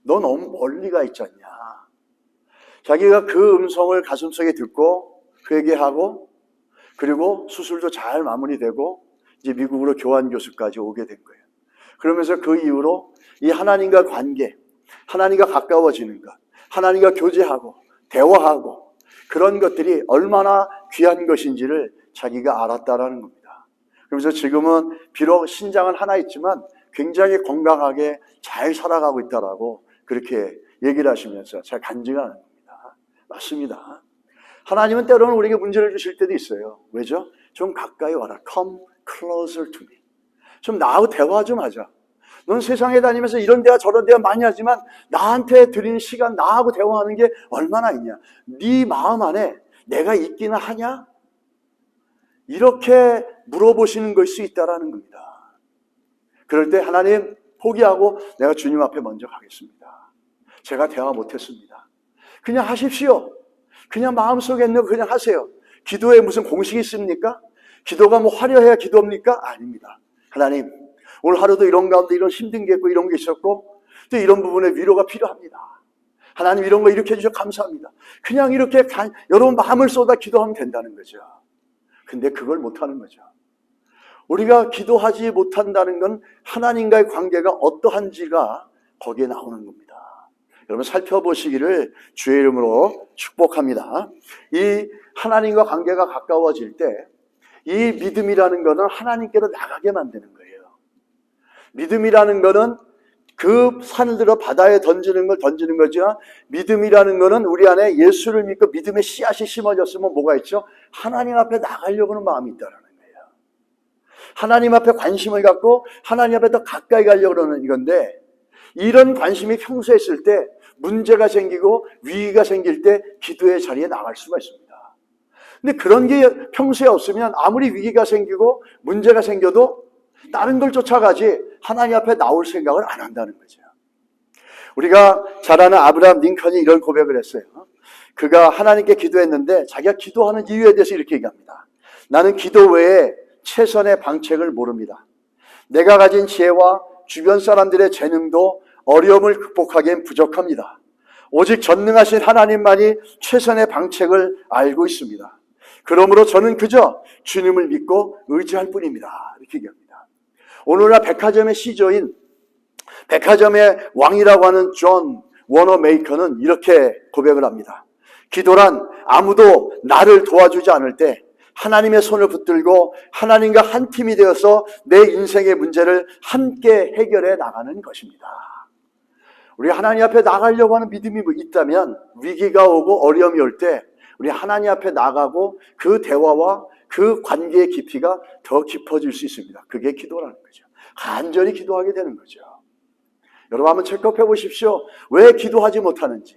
너 너무 멀리 가 있지 않냐. 자기가 그 음성을 가슴속에 듣고 회개하고 그리고 수술도 잘 마무리되고 이제 미국으로 교환교수까지 오게 된 거예요. 그러면서 그 이후로 이 하나님과 관계, 하나님과 가까워지는 것, 하나님과 교제하고 대화하고 그런 것들이 얼마나 귀한 것인지를 자기가 알았다라는 겁니다. 그러면서 지금은 비록 신장은 하나 있지만 굉장히 건강하게 잘 살아가고 있다라고 그렇게 얘기를 하시면서 잘 간증하는 겁니다. 맞습니다. 하나님은 때로는 우리에게 문제를 주실 때도 있어요. 왜죠? 좀 가까이 와라. Come closer to me. 좀 나하고 대화 좀 하자. 넌 세상에 다니면서 이런 대화 저런 대화 많이 하지만 나한테 드리는 시간, 나하고 대화하는 게 얼마나 있냐. 네 마음 안에 내가 있기는 하냐? 이렇게 물어보시는 걸 수 있다라는 겁니다. 그럴 때 하나님 포기하고 내가 주님 앞에 먼저 가겠습니다. 제가 대화 못했습니다. 그냥 하십시오. 그냥 마음속에 있는 거 그냥 하세요. 기도에 무슨 공식이 있습니까? 기도가 뭐 화려해야 기도입니까? 아닙니다. 하나님, 오늘 하루도 이런 가운데 이런 힘든 게 있고 이런 게 있었고 또 이런 부분에 위로가 필요합니다. 하나님 이런 거 이렇게 해주셔서 감사합니다. 그냥 이렇게 여러분 마음을 쏟아 기도하면 된다는 거죠. 근데 그걸 못하는 거죠. 우리가 기도하지 못한다는 건 하나님과의 관계가 어떠한지가 거기에 나오는 겁니다. 여러분 살펴보시기를 주의 이름으로 축복합니다. 이 하나님과 관계가 가까워질 때 이 믿음이라는 것은 하나님께로 나가게 만드는 거예요. 믿음이라는 것은 그 산을 들어 바다에 던지는 걸 던지는 거죠. 믿음이라는 것은 우리 안에 예수를 믿고 믿음의 씨앗이 심어졌으면 뭐가 있죠? 하나님 앞에 나가려고 하는 마음이 있다는 거예요. 하나님 앞에 관심을 갖고 하나님 앞에 더 가까이 가려고 하는 이건데 이런 관심이 평소에 있을 때 문제가 생기고 위기가 생길 때 기도의 자리에 나갈 수가 있습니다. 근데 그런 게 평소에 없으면 아무리 위기가 생기고 문제가 생겨도 다른 걸 쫓아가지 하나님 앞에 나올 생각을 안 한다는 거죠. 우리가 잘 아는 아브라함 링컨이 이런 고백을 했어요. 그가 하나님께 기도했는데 자기가 기도하는 이유에 대해서 이렇게 얘기합니다. 나는 기도 외에 최선의 방책을 모릅니다. 내가 가진 지혜와 주변 사람들의 재능도 어려움을 극복하기엔 부족합니다. 오직 전능하신 하나님만이 최선의 방책을 알고 있습니다. 그러므로 저는 그저 주님을 믿고 의지할 뿐입니다. 이렇게 얘기합니다. 오늘날 백화점의 CEO인 백화점의 왕이라고 하는 존 워너메이커는 이렇게 고백을 합니다. 기도란 아무도 나를 도와주지 않을 때 하나님의 손을 붙들고 하나님과 한 팀이 되어서 내 인생의 문제를 함께 해결해 나가는 것입니다. 우리 하나님 앞에 나가려고 하는 믿음이 있다면 위기가 오고 어려움이 올 때 우리 하나님 앞에 나가고 그 대화와 그 관계의 깊이가 더 깊어질 수 있습니다. 그게 기도라는 거죠. 간절히 기도하게 되는 거죠. 여러분 한번 체크해 보십시오. 왜 기도하지 못하는지,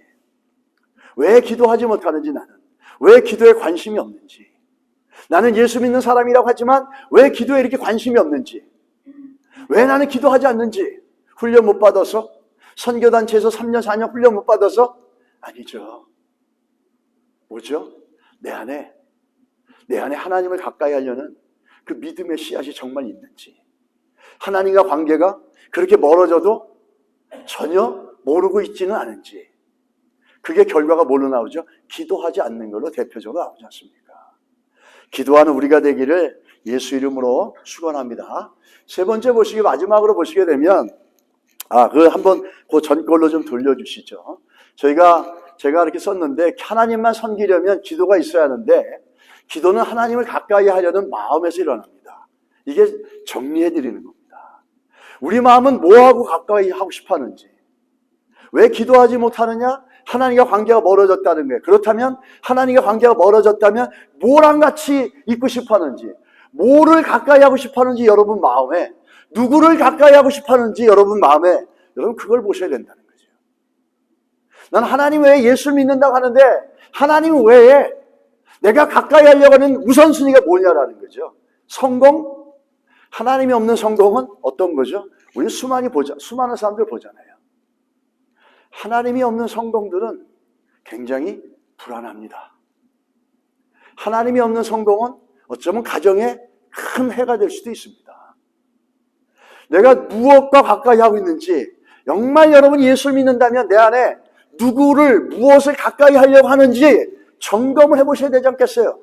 왜 기도하지 못하는지, 나는 왜 기도에 관심이 없는지, 나는 예수 믿는 사람이라고 하지만 왜 기도에 이렇게 관심이 없는지, 왜 나는 기도하지 않는지, 훈련 못 받아서? 선교단체에서 3년 4년 훈련 못 받아서? 아니죠. 뭐죠? 내 안에 하나님을 가까이 하려는 그 믿음의 씨앗이 정말 있는지, 하나님과 관계가 그렇게 멀어져도 전혀 모르고 있지는 않은지, 그게 결과가 뭘로 나오죠? 기도하지 않는 걸로 대표적으로 나오지 않습니까? 기도하는 우리가 되기를 예수 이름으로 축원합니다. 세 번째 보시기, 마지막으로 보시게 되면 한번 그 전 걸로 좀 돌려주시죠. 제가 이렇게 썼는데 하나님만 섬기려면 기도가 있어야 하는데 기도는 하나님을 가까이 하려는 마음에서 일어납니다. 이게 정리해 드리는 겁니다. 우리 마음은 뭐하고 가까이 하고 싶어 하는지, 왜 기도하지 못하느냐? 하나님과 관계가 멀어졌다는 거예요. 그렇다면 하나님과 관계가 멀어졌다면 뭐랑 같이 있고 싶어 하는지, 뭐를 가까이 하고 싶어 하는지 여러분 마음에, 누구를 가까이 하고 싶어 하는지 여러분 마음에, 여러분 그걸 보셔야 된다는 거죠. 난 하나님 외에 예수를 믿는다고 하는데 하나님 외에 내가 가까이 하려고 하는 우선순위가 뭐냐라는 거죠. 성공? 하나님이 없는 성공은 어떤 거죠? 우리 수많은 사람들 보잖아요. 하나님이 없는 성공들은 굉장히 불안합니다. 하나님이 없는 성공은 어쩌면 가정에 큰 해가 될 수도 있습니다. 내가 무엇과 가까이 하고 있는지, 정말 여러분이 예수를 믿는다면 내 안에 무엇을 가까이 하려고 하는지 점검을 해보셔야 되지 않겠어요?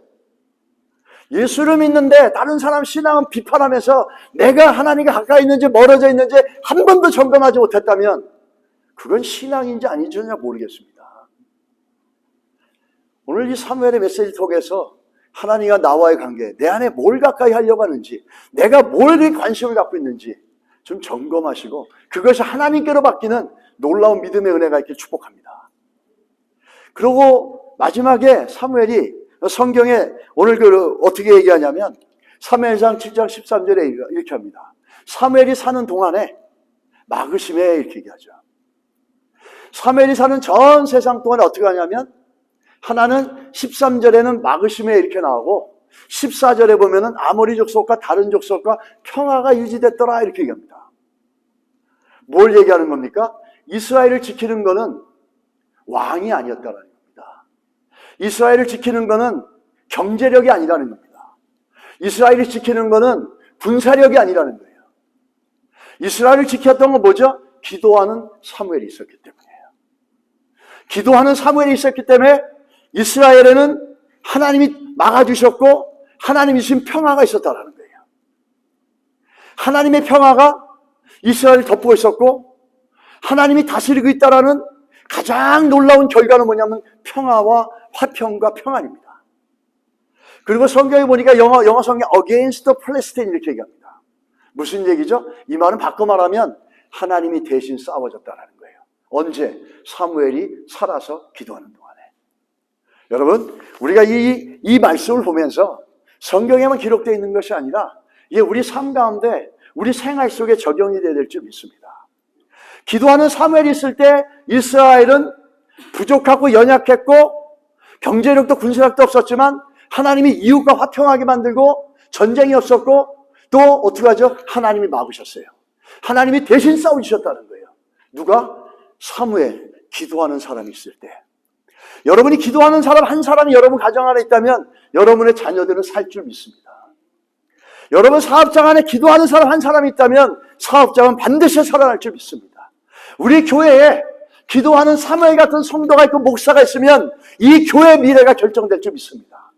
예수를 믿는데 다른 사람 신앙은 비판하면서 내가 하나님과 가까이 있는지 멀어져 있는지 한 번도 점검하지 못했다면 그건 신앙인지 아닌지 전혀 모르겠습니다. 오늘 이 사무엘의 메시지 통해서 하나님과 나와의 관계, 내 안에 뭘 가까이 하려고 하는지, 내가 뭘 관심을 갖고 있는지 좀 점검하시고 그것이 하나님께로 바뀌는 놀라운 믿음의 은혜가 있길 축복합니다. 그리고 마지막에 사무엘이 성경에 오늘 어떻게 얘기하냐면 사무엘상 7장 13절에 이렇게 합니다. 사무엘이 사는 동안에 마그심에 이렇게 얘기하죠. 사무엘이 사는 전 세상 동안에 어떻게 하냐면 하나는 13절에는 마그심에 이렇게 나오고 14절에 보면은 아모리 족속과 다른 족속과 평화가 유지됐더라 이렇게 얘기합니다. 뭘 얘기하는 겁니까? 이스라엘을 지키는 거는 왕이 아니었다는 겁니다. 이스라엘을 지키는 거는 경제력이 아니라는 겁니다. 이스라엘을 지키는 거는 군사력이 아니라는 거예요. 이스라엘을 지켰던 건 뭐죠? 기도하는 사무엘이 있었기 때문이에요. 기도하는 사무엘이 있었기 때문에 이스라엘에는 하나님이 막아주셨고 하나님이 주신 평화가 있었다는 거예요. 하나님의 평화가 이스라엘을 덮고 있었고 하나님이 다스리고 있다는 가장 놀라운 결과는 뭐냐면 평화와 화평과 평안입니다. 그리고 성경에 보니까 영어 성경 against the Palestine 이렇게 얘기합니다. 무슨 얘기죠? 이 말은 바꿔 말하면 하나님이 대신 싸워줬다는 거예요. 언제? 사무엘이 살아서 기도하는 동안에. 여러분, 우리가 이 말씀을 보면서 성경에만 기록되어 있는 것이 아니라 이게 우리 삶 가운데 우리 생활 속에 적용이 되어야 될 줄 믿습니다. 기도하는 사무엘이 있을 때 이스라엘은 부족하고 연약했고 경제력도 군사력도 없었지만 하나님이 이웃과 화평하게 만들고 전쟁이 없었고 또 어떻게 하죠? 하나님이 막으셨어요. 하나님이 대신 싸우셨다는 거예요. 누가? 사무엘, 기도하는 사람이 있을 때. 여러분이 기도하는 사람 한 사람이 여러분 가정 안에 있다면 여러분의 자녀들은 살 줄 믿습니다. 여러분 사업장 안에 기도하는 사람 한 사람이 있다면 사업장은 반드시 살아날 줄 믿습니다. 우리 교회에 기도하는 사무엘 같은 성도가 있고 목사가 있으면 이 교회의 미래가 결정될 줄 믿습니다.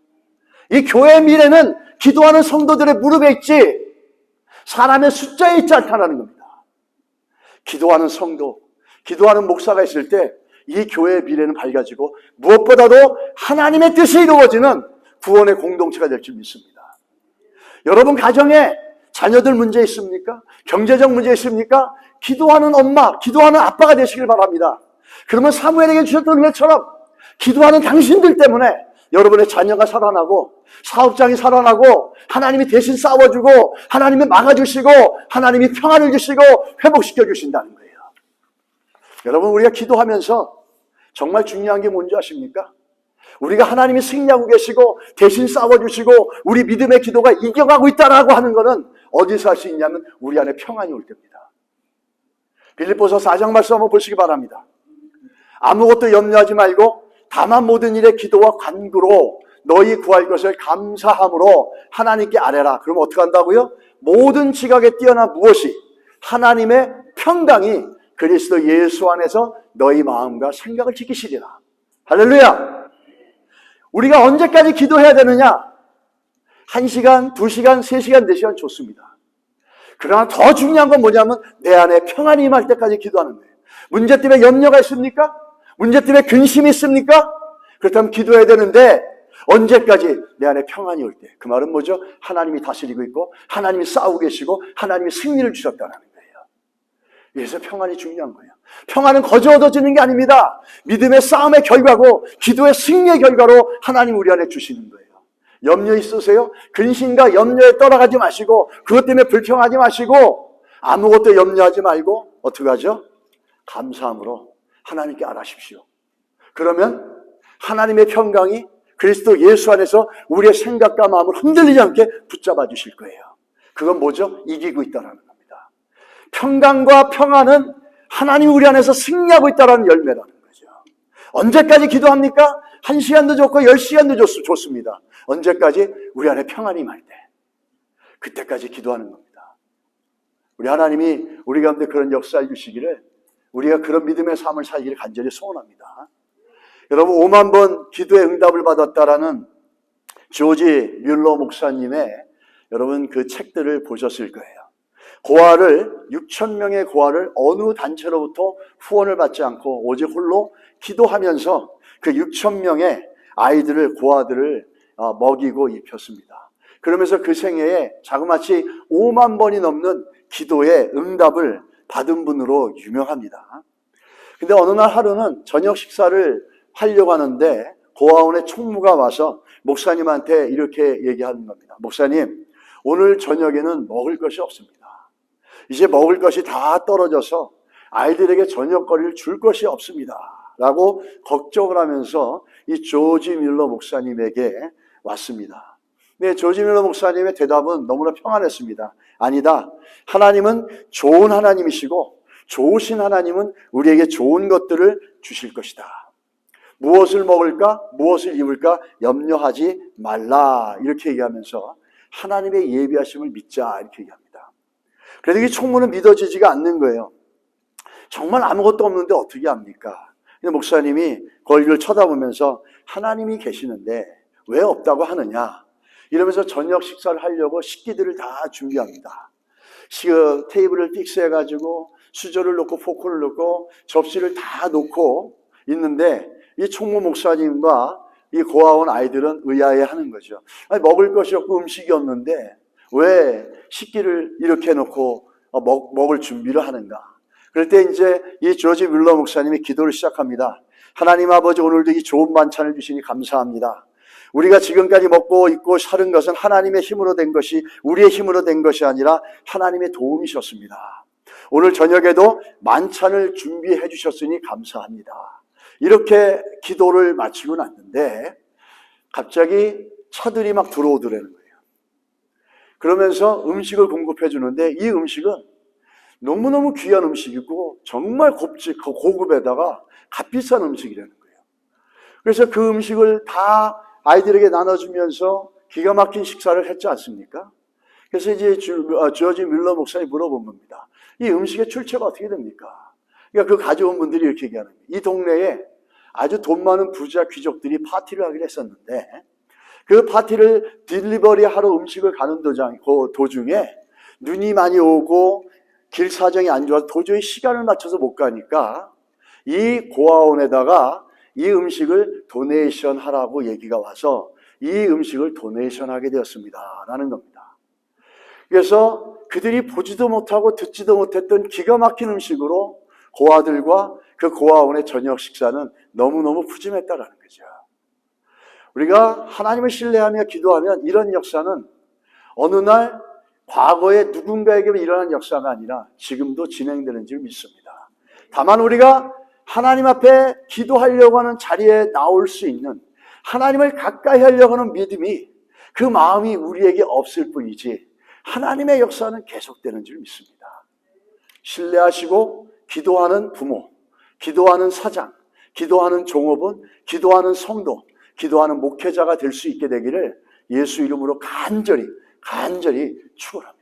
이 교회의 미래는 기도하는 성도들의 무릎에 있지 사람의 숫자에 있지 않다는 겁니다. 기도하는 성도, 기도하는 목사가 있을 때 이 교회의 미래는 밝아지고 무엇보다도 하나님의 뜻이 이루어지는 구원의 공동체가 될 줄 믿습니다. 여러분 가정에 자녀들 문제 있습니까? 경제적 문제 있습니까? 기도하는 엄마, 기도하는 아빠가 되시길 바랍니다. 그러면 사무엘에게 주셨던 은혜처럼 기도하는 당신들 때문에 여러분의 자녀가 살아나고 사업장이 살아나고 하나님이 대신 싸워주고 하나님이 막아주시고 하나님이 평안을 주시고 회복시켜 주신다는 거예요. 여러분 우리가 기도하면서 정말 중요한 게 뭔지 아십니까? 우리가 하나님이 승리하고 계시고 대신 싸워주시고 우리 믿음의 기도가 이겨가고 있다라고 하는 것은 어디서 할 수 있냐면 우리 안에 평안이 올 때입니다. 빌립보서 4장 말씀 한번 보시기 바랍니다. 아무것도 염려하지 말고 다만 모든 일에 기도와 간구로 너희 구할 것을 감사함으로 하나님께 아뢰라. 그럼 어떻게 한다고요? 모든 지각에 뛰어난 무엇이 하나님의 평강이 그리스도 예수 안에서 너희 마음과 생각을 지키시리라. 할렐루야. 우리가 언제까지 기도해야 되느냐? 1시간, 2시간, 3시간, 4시간 좋습니다. 그러나 더 중요한 건 뭐냐면 내 안에 평안이 임할 때까지 기도하는 거예요. 문제 때문에 염려가 있습니까? 문제 때문에 근심이 있습니까? 그렇다면 기도해야 되는데 언제까지? 내 안에 평안이 올 때. 그 말은 뭐죠? 하나님이 다스리고 있고 하나님이 싸우고 계시고 하나님이 승리를 주셨다는 거예요. 그래서 평안이 중요한 거예요. 평안은 거저 얻어지는 게 아닙니다. 믿음의 싸움의 결과고 기도의 승리의 결과로 하나님 우리 안에 주시는 거예요. 염려 있으세요? 근심과 염려에 떠나가지 마시고 그것 때문에 불평하지 마시고 아무것도 염려하지 말고 어떻게 하죠? 감사함으로 하나님께 아뢰십시오. 그러면 하나님의 평강이 그리스도 예수 안에서 우리의 생각과 마음을 흔들리지 않게 붙잡아 주실 거예요. 그건 뭐죠? 이기고 있다는 겁니다. 평강과 평안은 하나님 우리 안에서 승리하고 있다는 열매라는 거죠. 언제까지 기도합니까? 1시간도 좋고 10시간도 좋습니다. 언제까지? 우리 안에 평안이 임할 때. 그때까지 기도하는 겁니다. 우리 하나님이 우리 가운데 그런 역사를 주시기를 우리가 그런 믿음의 삶을 살기를 간절히 소원합니다. 여러분 5만 번 기도의 응답을 받았다라는 조지 뮬러 목사님의 여러분 그 책들을 보셨을 거예요. 고아를 6,000명의 고아를 어느 단체로부터 후원을 받지 않고 오직 홀로 기도하면서 그 6,000명의 아이들을 고아들을 먹이고 입혔습니다. 그러면서 그 생애에 자그마치 5만 번이 넘는 기도의 응답을 받은 분으로 유명합니다. 근데 어느 날 하루는 저녁 식사를 하려고 하는데 고아원의 총무가 와서 목사님한테 이렇게 얘기하는 겁니다. 목사님, 오늘 저녁에는 먹을 것이 없습니다. 이제 먹을 것이 다 떨어져서 아이들에게 저녁거리를 줄 것이 없습니다. 라고 걱정을 하면서 이 조지 뮬러 목사님에게 왔습니다. 네, 조지 뮬러 목사님의 대답은 너무나 평안했습니다. 아니다. 하나님은 좋은 하나님이시고 좋으신 하나님은 우리에게 좋은 것들을 주실 것이다. 무엇을 먹을까? 무엇을 입을까? 염려하지 말라. 이렇게 얘기하면서 하나님의 예비하심을 믿자. 이렇게 얘기합니다. 그래도 이 총무는 믿어지지가 않는 거예요. 정말 아무것도 없는데 어떻게 합니까? 근데 목사님이 거기를 쳐다보면서 하나님이 계시는데 왜 없다고 하느냐? 이러면서 저녁 식사를 하려고 식기들을 다 준비합니다. 테이블을 픽스해가지고 수저를 놓고 포크를 놓고 접시를 다 놓고 있는데 이 총무 목사님과 이 고아원 아이들은 의아해하는 거죠. 아니, 먹을 것이 없고 음식이 없는데 왜 식기를 이렇게 놓고 먹을 준비를 하는가? 그럴 때 이제 이 조지 뮬러 목사님이 기도를 시작합니다. 하나님 아버지, 오늘도 이 좋은 반찬을 주시니 감사합니다. 우리가 지금까지 먹고 입고 사는 것은 하나님의 힘으로 된 것이 우리의 힘으로 된 것이 아니라 하나님의 도움이셨습니다. 오늘 저녁에도 만찬을 준비해 주셨으니 감사합니다. 이렇게 기도를 마치고 났는데 갑자기 차들이 막 들어오더라는 거예요. 그러면서 음식을 공급해 주는데 이 음식은 너무너무 귀한 음식이고 정말 고급에다가 값비싼 음식이라는 거예요. 그래서 그 음식을 다 아이들에게 나눠주면서 기가 막힌 식사를 했지 않습니까? 그래서 이제 조지 뮬러 목사님이 물어본 겁니다. 이 음식의 출처가 어떻게 됩니까? 그러니까 그 가져온 분들이 이렇게 얘기하는 거예요. 이 동네에 아주 돈 많은 부자 귀족들이 파티를 하기로 했었는데 그 파티를 딜리버리 하러 음식을 가는 도중에 눈이 많이 오고 길 사정이 안 좋아서 도저히 시간을 맞춰서 못 가니까 이 고아원에다가 이 음식을 도네이션 하라고 얘기가 와서 이 음식을 도네이션 하게 되었습니다 라는 겁니다. 그래서 그들이 보지도 못하고 듣지도 못했던 기가 막힌 음식으로 고아들과 그 고아원의 저녁 식사는 너무너무 푸짐했다라는 거죠. 우리가 하나님을 신뢰하며 기도하면 이런 역사는 어느 날 과거에 누군가에게 일어난 역사가 아니라 지금도 진행되는 줄 믿습니다. 다만 우리가 하나님 앞에 기도하려고 하는 자리에 나올 수 있는, 하나님을 가까이 하려고 하는 믿음이, 그 마음이 우리에게 없을 뿐이지 하나님의 역사는 계속되는 줄 믿습니다. 신뢰하시고 기도하는 부모, 기도하는 사장, 기도하는 종업원, 기도하는 성도, 기도하는 목회자가 될 수 있게 되기를 예수 이름으로 간절히 축원합니다.